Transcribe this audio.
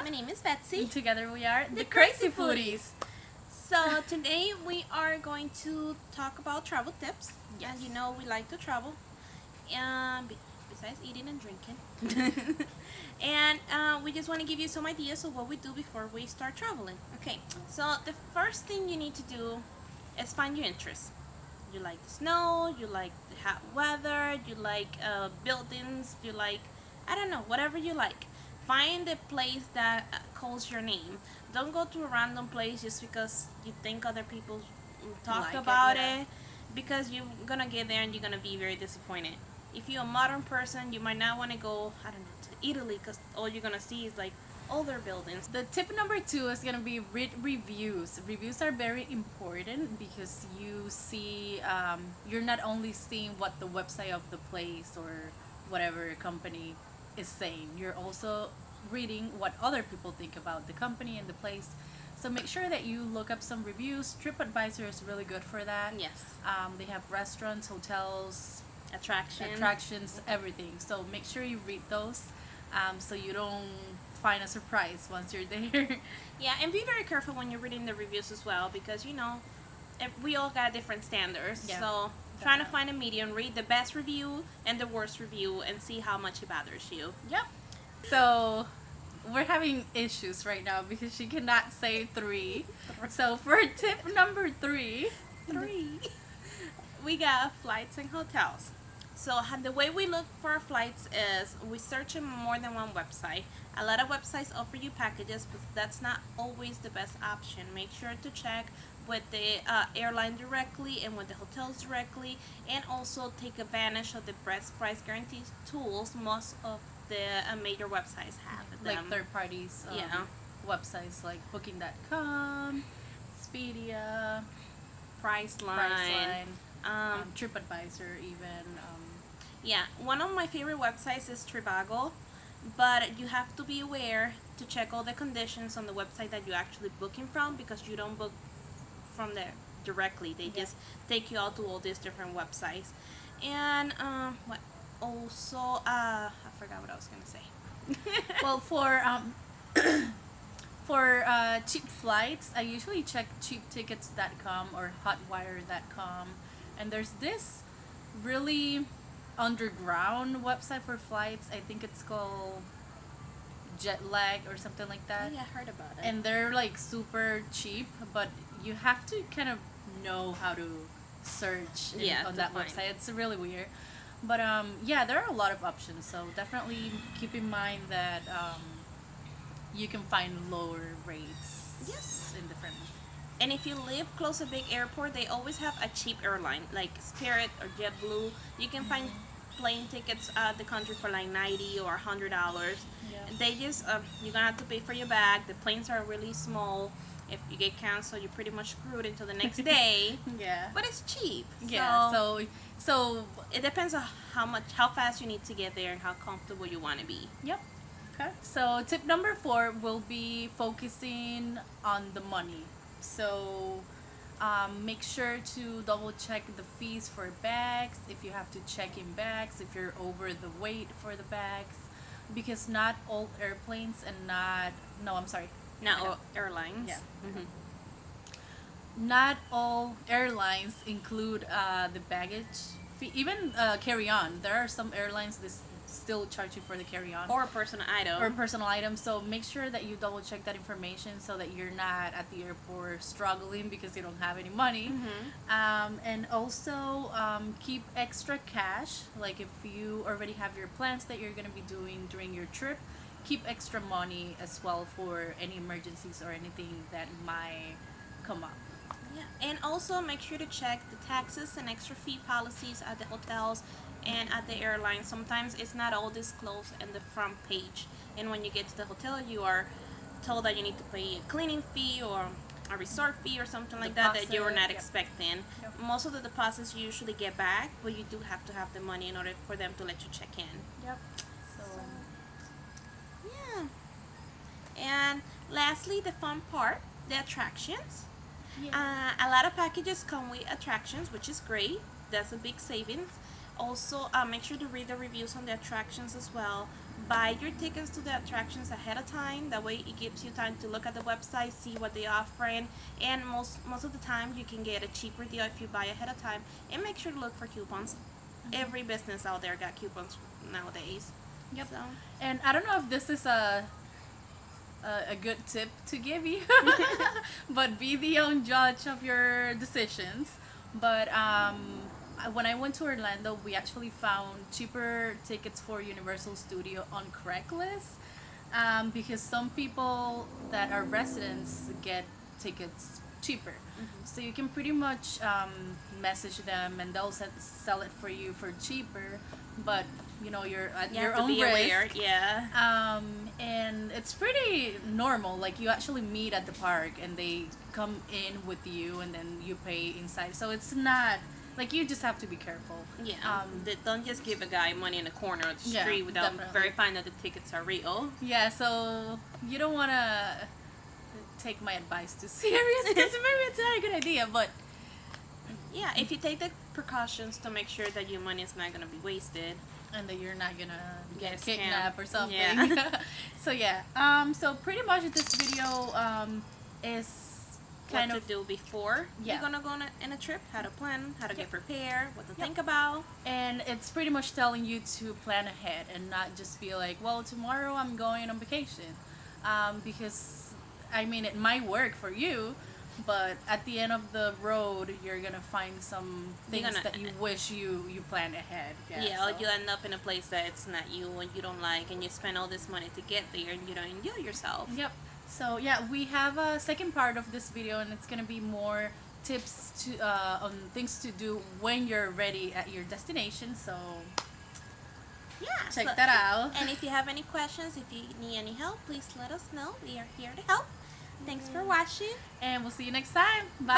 My name is Betsy. And together we are The the Crazy Crazy Foodies. So today we are going to talk about travel tips. Yes. As you know, we like to travel, besides eating and drinking. And we just want to give you some ideas of what we do before we start traveling. Okay, so the first thing you need to do is find your interest. You like the snow, you like the hot weather, you like buildings, you like, I don't know, whatever you like. Find a place that calls your name. Don't go to a random place just because you think other people talk Like it, about yeah. it, because you're gonna get there and you're gonna be very disappointed. If you're a modern person, you might not want to go, I don't know, to Italy, because all you're gonna see is like older buildings. The tip number 2 is gonna be read reviews. Reviews are very important because you see, you're not only seeing what the website of the place or whatever company is saying. You're also reading what other people think about the company and the place. So make sure that you look up some reviews. TripAdvisor is really good for that. Yes. They have restaurants, hotels, Attractions, everything. So make sure you read those, so you don't find a surprise once you're there. Yeah, and be very careful when you're reading the reviews as well, because we all got different standards. Yeah, So trying to find a medium, read the best review and the worst review, and see how much it bothers you. Yep. So we're having issues right now because she cannot say 3. So for tip number 3, We got flights and hotels. So the way we look for our flights is we search in more than one website. A lot of websites offer you packages, but that's not always the best option. Make sure to check with the airline directly and with the hotels directly, and also take advantage of the best price guarantee tools most of the major websites have. like them. third parties, Yeah. websites like Booking.com, Expedia, Priceline. Priceline, Um, TripAdvisor, even. Yeah, one of my favorite websites is Trivago, but you have to be aware to check all the conditions on the website that you're actually booking from, because you don't book from there directly. They Yeah. just take you out to all these different websites. And what also, I forgot what I was gonna say. Well, for cheap flights, I usually check cheaptickets.com or hotwire.com, and there's this really underground website for flights. I think it's called Jetlag or something like that. Yeah, I heard about it. And they're like super cheap, but you have to kind of know how to search Yeah, on to that find. website. It's really weird. But yeah, there are a lot of options, so definitely keep in mind that you can find lower rates. Yes. In different. And if you live close to a big airport, they always have a cheap airline like Spirit or JetBlue. You can find plane tickets out of the country for like $90 or $100. Yeah. They just you're gonna have to pay for your bag. The planes are really small. If you get canceled, you're pretty much screwed until the next day. Yeah. But it's cheap. Yeah. So it depends on how fast you need to get there and how comfortable you want to be. Yep. Okay. So tip number 4 will be focusing on the money. So make sure to double check the fees for bags, if you have to check in bags, if you're over the weight for the bags, because not all airplanes and I'm sorry. Not all airlines. Yeah. Hmm. Not all airlines include the baggage fee, even carry-on. There are some airlines that still charge you for the carry-on Or a personal item. or personal items. So make sure that you double check that information so that you're not at the airport struggling because you don't have any money. And also keep extra cash. Like if you already have your plans that you're going to be doing during your trip, keep extra money as well for any emergencies or anything that might come up. Yeah, and also make sure to check the taxes and extra fee policies at the hotels and at the airlines. Sometimes it's not all disclosed in the front page, and when you get to the hotel, you are told that you need to pay a cleaning fee or a resort fee or something like that you were not Deposit, yep. expecting. Yep. Most of the deposits you usually get back, but you do have to have the money in order for them to let you check in. Yep. So Yeah. And lastly, the fun part, the attractions. yeah. A lot of packages come with attractions, which is great. That's a big savings. Also, make sure to read the reviews on the attractions as well. buy your tickets to the attractions ahead of time. That way it gives you time to look at the website, see what they're offering, and most of the time you can get a cheaper deal if you buy ahead of time. And make sure to look for coupons. Every business out there got coupons nowadays. Yep. So And I don't know if this is a good tip to give you, but be the own judge of your decisions. But when I went to Orlando, we actually found cheaper tickets for Universal Studio on Craigslist, because some people that are residents get tickets cheaper. So you can pretty much message them and they'll sell it for you for cheaper, but you know you're at you your have to own be risk. aware. Yeah. And it's pretty normal. Like you actually meet at the park and they come in with you and then you pay inside. So it's not like you just have to be careful. Yeah. Don't just give a guy money in the corner of the Yeah, street without definitely. verifying that the tickets are real. Yeah, so you don't want to take my advice too serious because maybe it's not a good idea, but Yeah, if you take the precautions to make sure that your money is not gonna be wasted. and that you're not gonna get Get scammed. kidnapped or something. Yeah. So yeah, so pretty much this video is kind What of to do before Yeah. you're gonna go on a trip, how to plan, how to Yep. get prepared, what to Yep. think about. and it's pretty much telling you to plan ahead and not just be like, well, tomorrow I'm going on vacation, because I mean it might work for you, but at the end of the road you're gonna find some things gonna- that you wish you planned ahead. Yeah, so- or you end up in a place that it's not you and you don't like, and you spend all this money to get there and you don't enjoy yourself. Yep. So yeah, we have a second part of this video, and it's gonna be more tips to on things to do when you're ready at your destination. So Yeah. check so- that out. And if you have any questions, if you need any help, please let us know. We are here to help. Thanks for watching. And we'll see you next time. Bye.